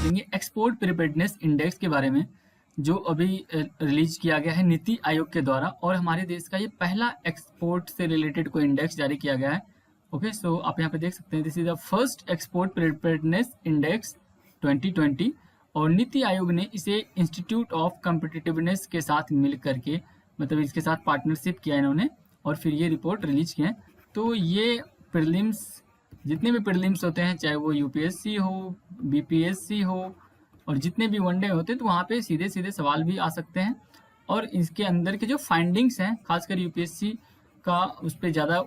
देखेंगे export preparedness index के बारे में, जो अभी रिलीज किया गया है नीति आयोग के द्वारा, और हमारे देश का ये पहला एक्सपोर्ट से रिलेटेड कोई इंडेक्स जारी किया गया है। ओके, सो आप यहाँ पे देख सकते हैं, this is the first export preparedness index 2020, और नीति आयोग ने इसे इंस्टीट्यूट ऑफ कॉम्पिटिटिवनेस के साथ मिल करके, मतलब इसके साथ पार्टनरशिप किया इन्होंने, और फिर ये रिपोर्ट रिलीज किए हैं। तो ये प्रीलिम्स, जितने भी प्रीलिम्स होते हैं, चाहे वो यूपीएससी हो, बीपीएससी हो, और जितने भी वनडे होते हैं, तो वहाँ पे सीधे सीधे सवाल भी आ सकते हैं। और इसके अंदर के जो फाइंडिंग्स हैं, खासकर यूपीएससी का उस पर ज़्यादा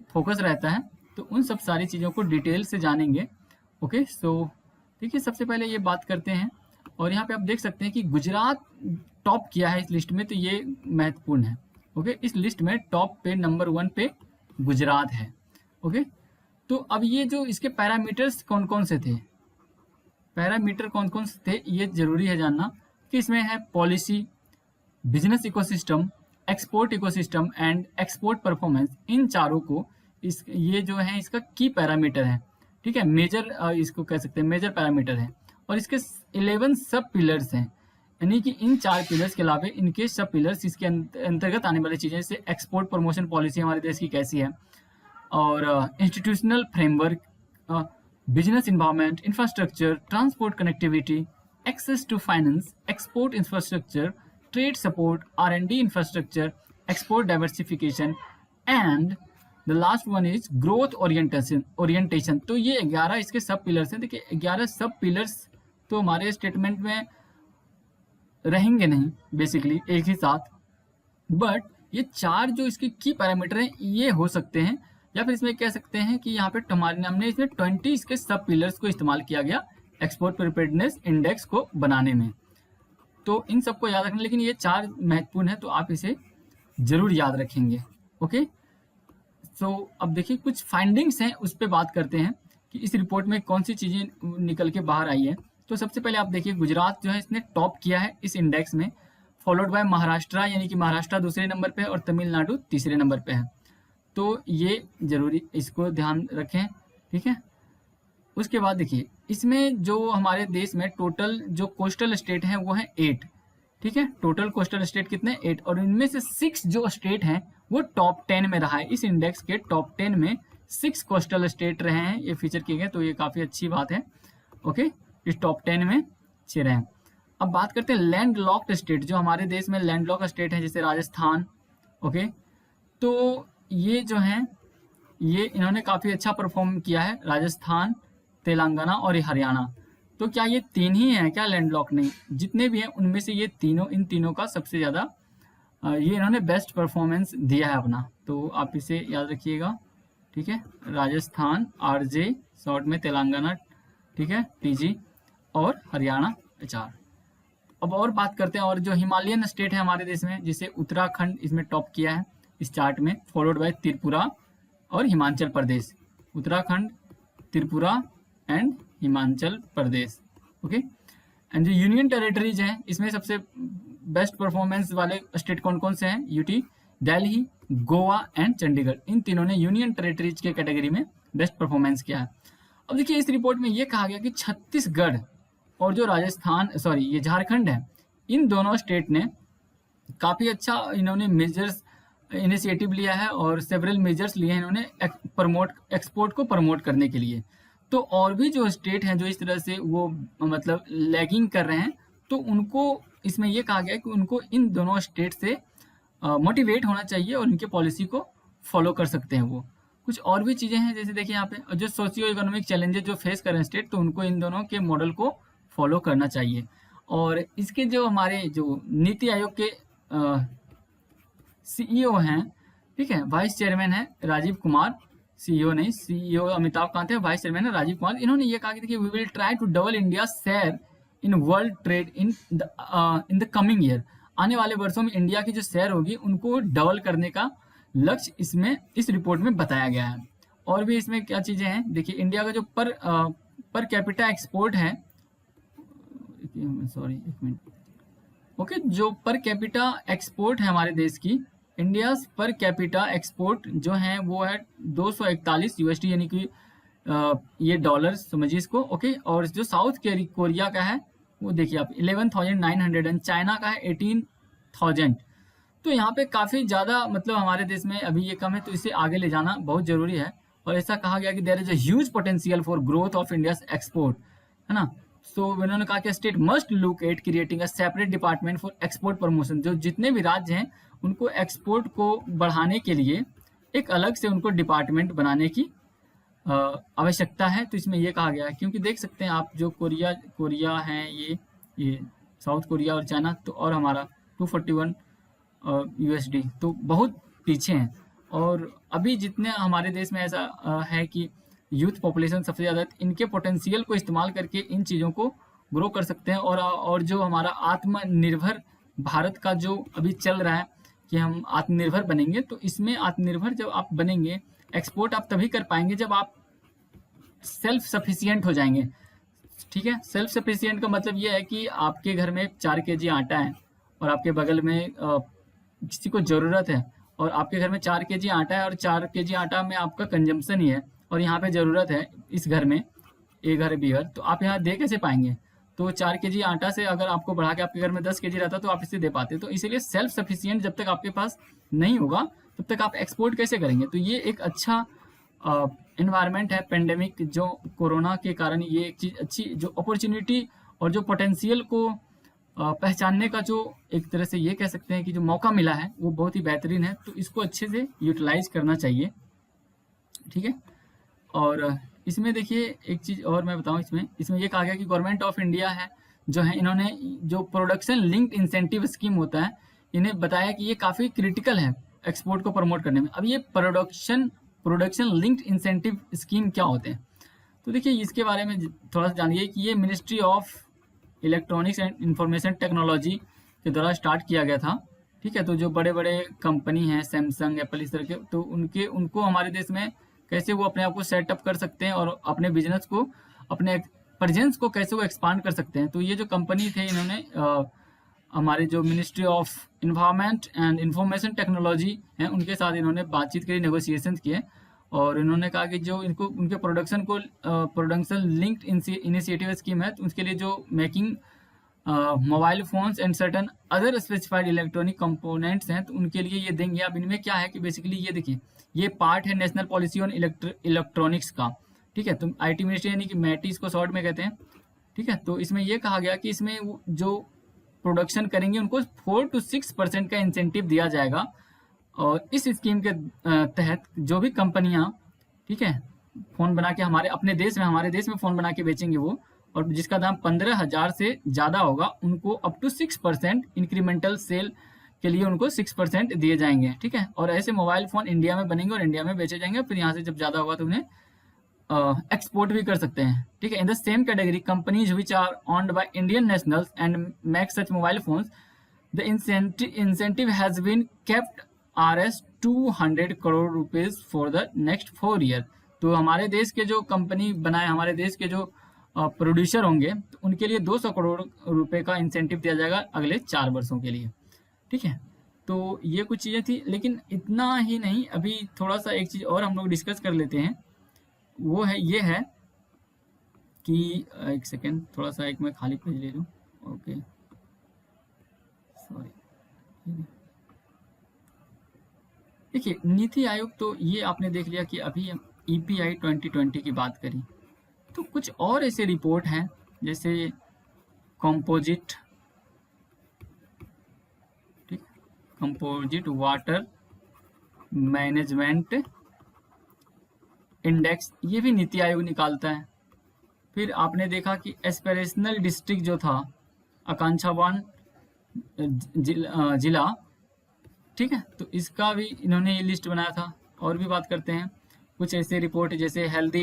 फोकस रहता है, तो उन सब सारी चीज़ों को डिटेल से जानेंगे। ओके, सो देखिए, सबसे पहले ये बात करते हैं, और यहाँ पे आप देख सकते हैं कि गुजरात टॉप किया है इस लिस्ट में, तो ये महत्वपूर्ण है। ओके, इस लिस्ट में टॉप पे नंबर 1 पे गुजरात है। ओके, तो अब ये जो इसके पैरामीटर्स कौन कौन से थे, पैरामीटर कौन कौन से थे, ये जरूरी है जानना। कि इसमें है policy, business ecosystem, export ecosystem and export performance. इन चारों को ये जो है इसका की पैरामीटर है, ठीक है, मेजर, इसको कह सकते हैं मेजर पैरामीटर है। और इसके 11 सब पिलर्स हैं, यानी कि इन 4 पिलर्स के अलावा इनके सब पिलर्स, इसके अंतर्गत आने वाली चीज़ें, जैसे एक्सपोर्ट प्रमोशन पॉलिसी हमारे देश की कैसी है, और institutional framework, business environment, infrastructure, transport connectivity, access to finance, export infrastructure, trade support, R&D infrastructure, export diversification, and the last one is growth orientation. तो ये 11 इसके सब पिलर्स हैं। देखिए, 11 सब पिलर्स तो हमारे स्टेटमेंट में रहेंगे नहीं बेसिकली एक ही साथ, बट ये 4 जो इसके की पैरामीटर हैं ये हो सकते हैं, या फिर इसमें कह सकते हैं कि यहाँ पे हमारे हमने इसमें 20 इसके सब पिलर्स को इस्तेमाल किया गया एक्सपोर्ट प्रिपेयर्डनेस इंडेक्स को बनाने में। तो इन सबको याद रखना, लेकिन ये 4 महत्वपूर्ण है, तो आप इसे जरूर याद रखेंगे। ओके, सो अब देखिए कुछ फाइंडिंग्स हैं, उस पर बात करते हैं कि इस रिपोर्ट में कौन सी चीज़ें निकल के बाहर आई है। तो सबसे पहले आप देखिए, गुजरात जो है इसने टॉप किया है इस इंडेक्स में, फॉलोड बाय महाराष्ट्र, यानी कि महाराष्ट्र दूसरे नंबर पे है और तमिलनाडु तीसरे नंबर पे है। तो ये जरूरी, इसको ध्यान रखें, ठीक है। उसके बाद देखिए, इसमें जो हमारे देश में टोटल जो कोस्टल स्टेट हैं वो है 8, ठीक है। टोटल कोस्टल स्टेट कितने, 8, और इनमें से 6 जो स्टेट हैं वो टॉप 10 में रहा है। इस इंडेक्स के टॉप 10 में 6 कोस्टल स्टेट रहे हैं, ये फीचर किए गए, तो ये काफ़ी अच्छी बात है। ओके, इस टॉप 10 में 6 रहे हैं। अब बात करते हैं लैंड लॉक्ड स्टेट, जो हमारे देश में लैंड लॉक स्टेट है, जैसे राजस्थान। ओके, तो ये जो हैं ये इन्होंने काफ़ी अच्छा परफॉर्म किया है, राजस्थान, तेलंगाना और हरियाणा। तो क्या ये 3 ही हैं क्या लैंड लॉक? नहीं, जितने भी हैं उनमें से ये तीनों, इन तीनों का सबसे ज़्यादा ये इन्होंने बेस्ट परफॉर्मेंस दिया है अपना, तो आप इसे याद रखिएगा, ठीक है। राजस्थान RJ शॉर्ट में, तेलंगाना, ठीक है, TG, और हरियाणा HR। अब और बात करते हैं, और जो हिमालयन स्टेट है हमारे देश में, जिसे उत्तराखंड इसमें टॉप किया है इस चार्ट में, फॉलोड बाय त्रिपुरा और Himachal Pradesh. Uttarakhand, Tripura and Himachal Pradesh. Okay, and जो यूनियन टेरिटरीज हैं इसमें सबसे बेस्ट परफॉर्मेंस वाले स्टेट कौन कौन से हैं? UT, Delhi, Goa and Chandigarh. इन तीनों ने यूनियन टेरिटरीज के कैटेगरी में बेस्ट परफॉर्मेंस किया है। अब देखिए, इस रिपोर्ट में ये कहा गया कि छत्तीसगढ़ और जो ये झारखंड है, इन दोनों स्टेट ने काफ़ी अच्छा इन्होंने मेजर्स इनिशिएटिव लिया है, और सेवरल मेजर्स लिए हैं इन्होंने एक्सपोर्ट को प्रमोट करने के लिए। तो और भी जो स्टेट हैं जो इस तरह से वो मतलब लैगिंग कर रहे हैं, तो उनको इसमें ये कहा गया है कि उनको इन दोनों स्टेट से मोटिवेट होना चाहिए, और इनके पॉलिसी को फॉलो कर सकते हैं वो। कुछ और भी चीज़ें हैं, जैसे देखिए यहाँ पे जो सोशियो इकोनॉमिक चैलेंजेस जो फेस कर रहे हैं स्टेट, तो उनको इन दोनों के मॉडल को फॉलो करना चाहिए। और इसके जो हमारे जो नीति आयोग के CEO हैं, ठीक है, वाइस चेयरमैन है राजीव कुमार, CEO नहीं, CEO अमिताभ कांत है, वाइस चेयरमैन है राजीव कुमार। इन्होंने ये कहा कि देखिए, we will try to double India share in world trade in the coming year. आने वाले वर्षों में इंडिया की जो शेयर होगी उनको डबल करने का लक्ष्य इसमें, इस रिपोर्ट में बताया गया है। और भी इसमें क्या चीज़ें हैं, देखिए, इंडिया का जो पर कैपिटा एक्सपोर्ट है, एक मिनट, ओके, जो पर कैपिटा एक्सपोर्ट है हमारे देश की, इंडिया पर कैपिटा एक्सपोर्ट जो है वो है $241 USD, यानी कि ये डॉलर समझिए इसको, ओके। और जो साउथ कोरिया का है वो देखिए आप 11,900 एंड चाइना का है 18,000। तो यहाँ पे काफ़ी ज़्यादा मतलब हमारे देश में अभी ये कम है, तो इसे आगे ले जाना बहुत ज़रूरी है। और ऐसा कहा गया कि there is a huge potential for growth of India's export, है ना। सो उन्होंने कहा कि state must look at creating a separate department for export promotion. जो जितने भी राज्य हैं उनको एक्सपोर्ट को बढ़ाने के लिए एक अलग से उनको डिपार्टमेंट बनाने की आवश्यकता है। तो इसमें ये कहा गया है, क्योंकि देख सकते हैं आप जो कोरिया कोरिया है ये साउथ कोरिया और चाइना, तो और हमारा 241 यूएसडी तो बहुत पीछे हैं। और अभी जितने हमारे देश में ऐसा है कि यूथ पॉपुलेशन सबसे ज़्यादा है, इनके पोटेंशियल को इस्तेमाल करके इन चीज़ों को ग्रो कर सकते हैं। और जो हमारा आत्मनिर्भर भारत का जो अभी चल रहा है कि हम आत्मनिर्भर बनेंगे, तो इसमें आत्मनिर्भर जब आप बनेंगे, एक्सपोर्ट आप तभी कर पाएंगे जब आप सेल्फ सफिशिएंट हो जाएंगे। ठीक है, सेल्फ सफिशिएंट का मतलब ये है कि आपके घर में 4 केजी आटा है और आपके बगल में किसी को ज़रूरत है, और आपके घर में 4 केजी आटा है और 4 केजी आटा में आपका कंजम्पशन ही है, और यहाँ पे ज़रूरत है इस घर में ए घर बी घर, तो आप यहाँ दे कैसे पाएंगे। तो 4 केजी आटा से अगर आपको बढ़ा के आपके घर में 10 केजी रहता तो आप इसे दे पाते। तो इसीलिए सेल्फ सफिशिएंट जब तक आपके पास नहीं होगा तब तक आप एक्सपोर्ट कैसे करेंगे। तो ये एक अच्छा इन्वायरमेंट है पेंडेमिक, जो कोरोना के कारण ये एक चीज़ अच्छी जो अपॉर्चुनिटी और जो पोटेंशियल को पहचानने का जो एक तरह से ये कह सकते हैं कि जो मौका मिला है वो बहुत ही बेहतरीन है। तो इसको अच्छे से यूटिलाइज करना चाहिए, ठीक है। और इसमें देखिए एक चीज़ और मैं बताऊं, इसमें ये कहा गया कि गवर्नमेंट ऑफ इंडिया है जो है, इन्होंने जो प्रोडक्शन लिंक्ड इंसेंटिव स्कीम होता है, इन्हें बताया कि ये काफ़ी क्रिटिकल है एक्सपोर्ट को प्रमोट करने में। अब ये प्रोडक्शन लिंक्ड इंसेंटिव स्कीम क्या होते हैं, तो देखिए इसके बारे में थोड़ा सा जानिए कि ये ministry of electronics and information technology के द्वारा स्टार्ट किया गया था, ठीक है। तो जो बड़े बड़े कंपनी हैं सैमसंग एप्पल इस तरह के, तो उनको हमारे देश में कैसे वो अपने आप को सेटअप कर सकते हैं और अपने बिजनेस को, अपने प्रेजेंस को कैसे वो एक्सपांड कर सकते हैं। तो ये जो कंपनी थे इन्होंने हमारे जो ministry of environment and information technology हैं उनके साथ इन्होंने बातचीत करी, नेगोशिएशन किए, और इन्होंने कहा कि जो इनको उनके प्रोडक्शन लिंक्ड इनिशिएटिव स्कीम है, तो उसके लिए जो making mobile phones and certain other specified electronic components हैं, तो उनके लिए ये देंगे। अब इनमें क्या है कि बेसिकली ये देखिए ये पार्ट है नेशनल पॉलिसी ऑन इलेक्ट्रॉनिक्स का, ठीक है। तो आईटी मिनिस्ट्री यानी कि मैटी इसको शॉर्ट में कहते हैं, ठीक है। तो इसमें यह कहा गया कि इसमें जो प्रोडक्शन करेंगे उनको 4 to 6% का इंसेंटिव दिया जाएगा, और इस स्कीम के तहत जो भी कंपनियां, ठीक है, फ़ोन बना के हमारे देश में फ़ोन बना के बेचेंगे वो, और जिसका दाम 15,000 से ज़्यादा होगा, उनको अप टू 6% इंक्रीमेंटल सेल के लिए उनको 6% दिए जाएंगे, ठीक है। और ऐसे मोबाइल फ़ोन इंडिया में बनेंगे और इंडिया में बेचे जाएंगे, फिर यहाँ से जब ज़्यादा होगा तो उन्हें एक्सपोर्ट भी कर सकते हैं, ठीक है। In the same category companies which are owned by Indian nationals and make such mobile phones, the incentive has been kept Rs 200 crore rupees for the next 4 year. तो हमारे देश के जो कंपनी बनाए, हमारे देश के जो प्रोड्यूसर होंगे, तो उनके लिए 200 करोड़ रुपए का इंसेंटिव दिया जाएगा अगले 4 वर्षों के लिए, ठीक है। तो ये कुछ चीज़ें थी, लेकिन इतना ही नहीं, अभी थोड़ा सा एक चीज़ और हम लोग डिस्कस कर लेते हैं। वो है ये है कि एक सेकेंड, थोड़ा सा एक मैं खाली पेज ले लूँ, ओके सॉरी। देखिए नीति आयोग, तो ये आपने देख लिया कि अभी हम EPI 2020 की बात करी, तो कुछ और ऐसे रिपोर्ट हैं जैसे कंपोजिट, ठीक, कंपोजिट वाटर मैनेजमेंट इंडेक्स, ये भी नीति आयोग निकालता है। फिर आपने देखा कि एस्पिरेशनल डिस्ट्रिक्ट जो था, आकांक्षावान जिला, ठीक है, तो इसका भी इन्होंने ये लिस्ट बनाया था। और भी बात करते हैं कुछ ऐसे रिपोर्ट जैसे हेल्दी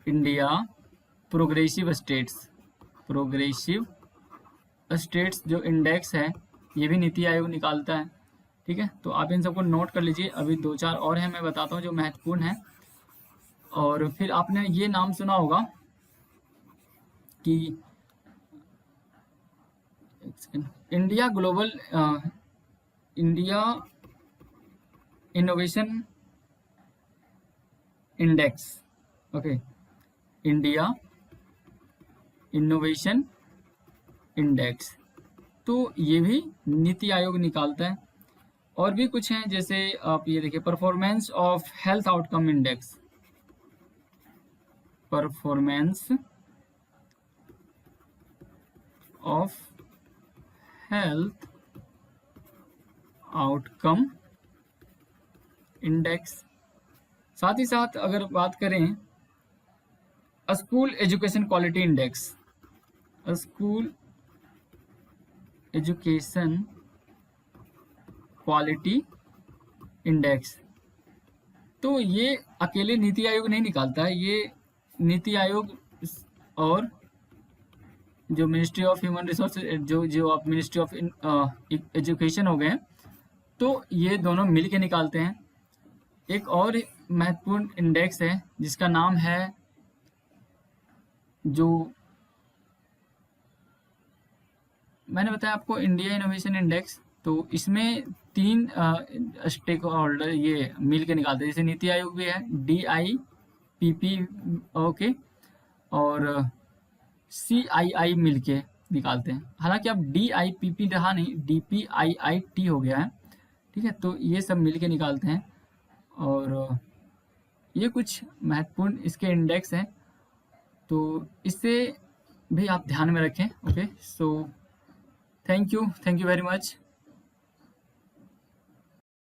इंडिया प्रोग्रेसिव स्टेट्स जो इंडेक्स है, ये भी नीति आयोग निकालता है, ठीक है। तो आप इन सबको नोट कर लीजिए। अभी 2-4 और हैं, मैं बताता हूँ जो महत्वपूर्ण है। और फिर आपने ये नाम सुना होगा कि India innovation index, okay, India innovation index, तो ये भी नीति आयोग निकालता है। और भी कुछ हैं, जैसे आप ये देखिए, performance of health outcome index, performance of health outcome index. साथ ही साथ अगर बात करें school education quality index, school education quality index, तो ये अकेले नीति आयोग नहीं निकालता है, ये नीति आयोग और जो मिनिस्ट्री ऑफ ह्यूमन रिसोर्सेज, जो आप मिनिस्ट्री ऑफ एजुकेशन हो गए, तो ये दोनों मिल के निकालते हैं। एक और महत्वपूर्ण इंडेक्स है जिसका नाम है, जो मैंने बताया आपको, इंडिया इनोवेशन इंडेक्स। तो इसमें 3 स्टेक होल्डर ये मिल के निकालते हैं, जैसे नीति आयोग भी है, DIPP, ओके, और CII मिल के निकालते हैं। हालांकि अब DIPP रहा नहीं, DPIIT हो गया है, ठीक है। तो ये सब मिल के निकालते हैं, और ये कुछ महत्वपूर्ण इसके इंडेक्स हैं, तो इससे भी आप ध्यान में रखें। Okay, so thank you very much.